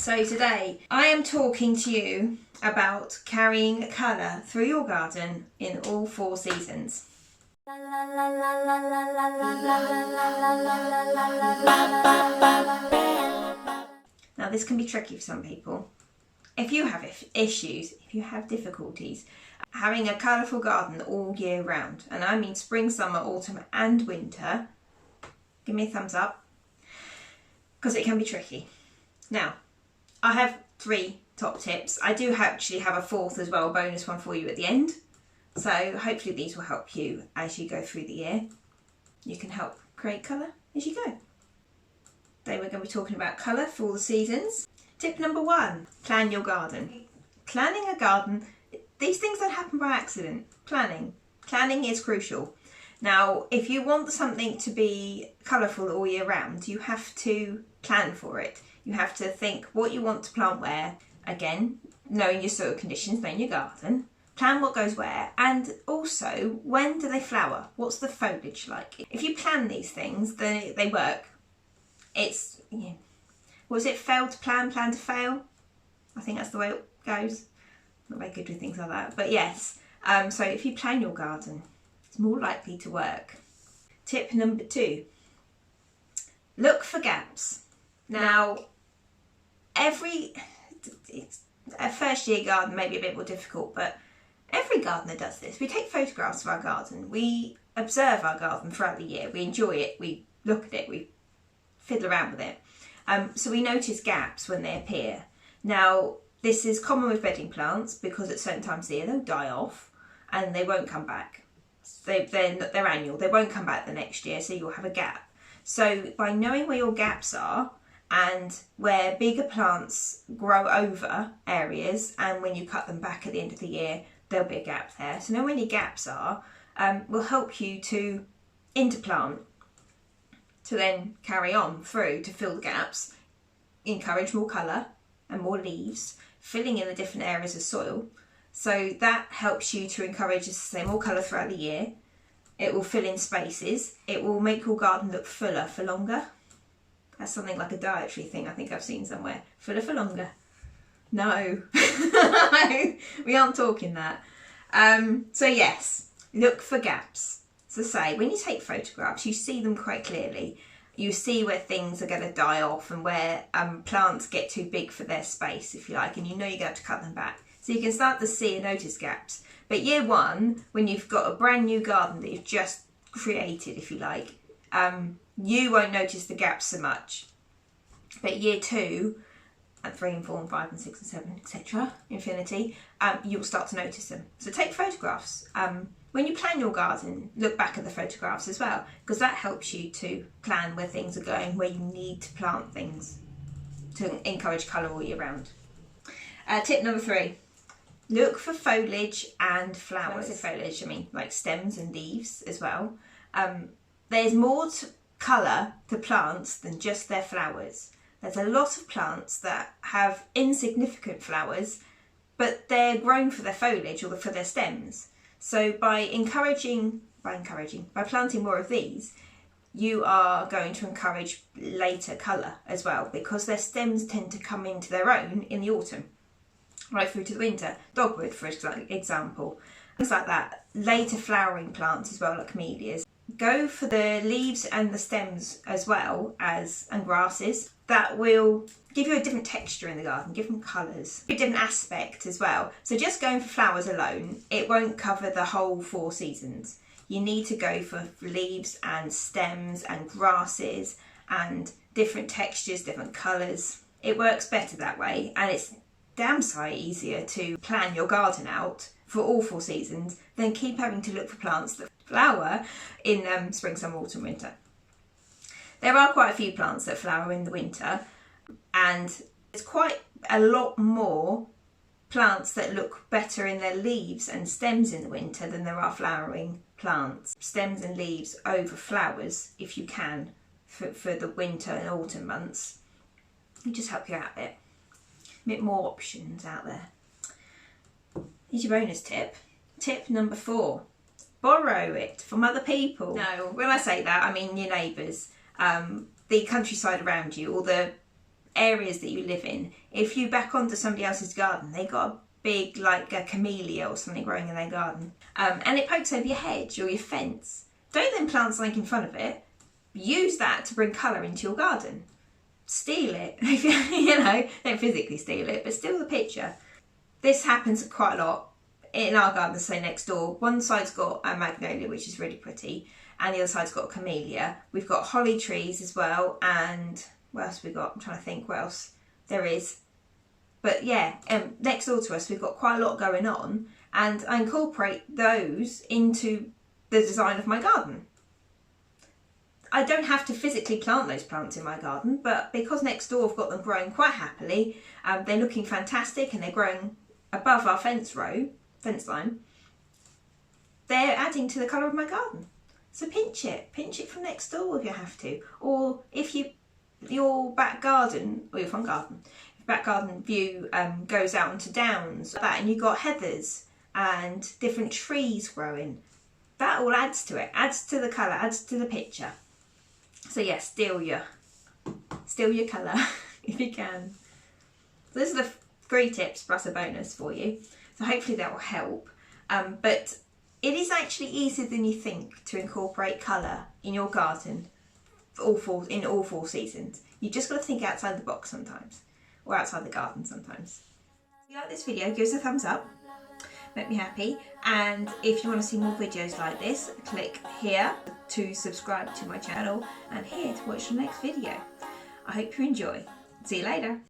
So today I am talking to you about carrying colour through your garden in all 4 seasons. Now this can be tricky for some people. If you have issues, if you have difficulties having a colourful garden all year round, and I mean spring, summer, autumn and winter, give me a thumbs up, because it can be tricky. Now, I have 3 top tips. I do actually have a 4th as well, a bonus one for you at the end. So hopefully these will help you as you go through the year. You can help create colour as you go. Today we're going to be talking about colour for all the seasons. Tip number 1, plan your garden. Planning a garden, these things don't happen by accident. Planning is crucial. Now, if you want something to be colourful all year round, you have to plan for it. You have to think what you want to plant where. Again, knowing your soil conditions, knowing your garden. Plan what goes where, and also when do they flower? What's the foliage like? If you plan these things, then they work. It's, was it fail to plan, plan to fail? I think that's the way it goes. Not very good with things like that, but yes. So if you plan your garden, it's more likely to work. Tip number 2, look for gaps. Now, a first year garden may be a bit more difficult, but every gardener does this. We take photographs of our garden, we observe our garden throughout the year, we enjoy it, we look at it, we fiddle around with it. So we notice gaps when they appear. Now, this is common with bedding plants because at certain times of the year they'll die off and they won't come back. They're annual, they won't come back the next year, so you'll have a gap. So by knowing where your gaps are and where bigger plants grow over areas, and when you cut them back at the end of the year, there'll be a gap there. So knowing where your gaps are will help you to interplant, to then carry on through to fill the gaps, encourage more colour and more leaves, filling in the different areas of soil. So that helps you to encourage, as I say, more colour throughout the year. It will fill in spaces. It will make your garden look fuller for longer. That's something like a dietary thing I think I've seen somewhere. Fuller for longer. No, we aren't talking that. So yes, look for gaps. So say, when you take photographs, you see them quite clearly. You see where things are going to die off and where plants get too big for their space, if you like, and you know you're going to have to cut them back. So you can start to see and notice gaps. But year 1, when you've got a brand new garden that you've just created, if you like, you won't notice the gaps so much. But year 2, and 3 and 4 and 5 and 6 and 7, etc., infinity, you'll start to notice them. So take photographs. When you plan your garden, look back at the photographs as well, because that helps you to plan where things are going, where you need to plant things to encourage colour all year round. Tip number 3, look for foliage and flowers. When I say foliage, I mean like stems and leaves as well. There's more colour to plants than just their flowers. There's a lot of plants that have insignificant flowers, but they're grown for their foliage or for their stems. So by planting more of these, you are going to encourage later colour as well, because their stems tend to come into their own in the autumn, right through to the winter. Dogwood, for example, things like that. Later flowering plants as well, like camellias. Go for the leaves and the stems as well as, and grasses. That will give you a different texture in the garden, different colours, a different aspect as well. So just going for flowers alone, it won't cover the whole 4 seasons. You need to go for leaves and stems and grasses and different textures, different colours. It works better that way, and it's damn sight easier to plan your garden out for all 4 seasons than keep having to look for plants that flower in spring, summer, autumn, winter. There are quite a few plants that flower in the winter, and there's quite a lot more plants that look better in their leaves and stems in the winter than there are flowering plants. Stems and leaves over flowers, if you can, for the winter and autumn months. It'll just help you out a bit more options out there. Here's your bonus tip. Tip number 4. Borrow it from other people. No, when I say that, I mean your neighbours, the countryside around you, or the areas that you live in. If you back onto somebody else's garden, they got a big, like a camellia or something growing in their garden, and it pokes over your hedge or your fence, don't then plant something in front of it. Use that to bring colour into your garden. Steal it, you know, don't physically steal it, but steal the picture. This happens quite a lot in our garden, say next door. One side's got a magnolia, which is really pretty, and the other side's got a camellia. We've got holly trees as well, and what else have we got? I'm trying to think what else there is. But yeah, next door to us, we've got quite a lot going on, and I incorporate those into the design of my garden. I don't have to physically plant those plants in my garden, but because next door I've got them growing quite happily, they're looking fantastic and they're growing above our fence line, they're adding to the colour of my garden. So pinch it from next door if you have to. Or if your back garden, or your front garden, if back garden view goes out onto downs, like that, and you've got heathers and different trees growing, that all adds to it, adds to the colour, adds to the picture. So yeah, steal your colour if you can. So those are the 3 tips plus a bonus for you. So hopefully that will help. But it is actually easier than you think to incorporate colour in your garden in all 4 seasons. You just got to think outside the box sometimes, or outside the garden sometimes. If you like this video, give us a thumbs up. Make me happy, and if you want to see more videos like this, click here to subscribe to my channel and here to watch the next video. I hope you enjoy. See you later.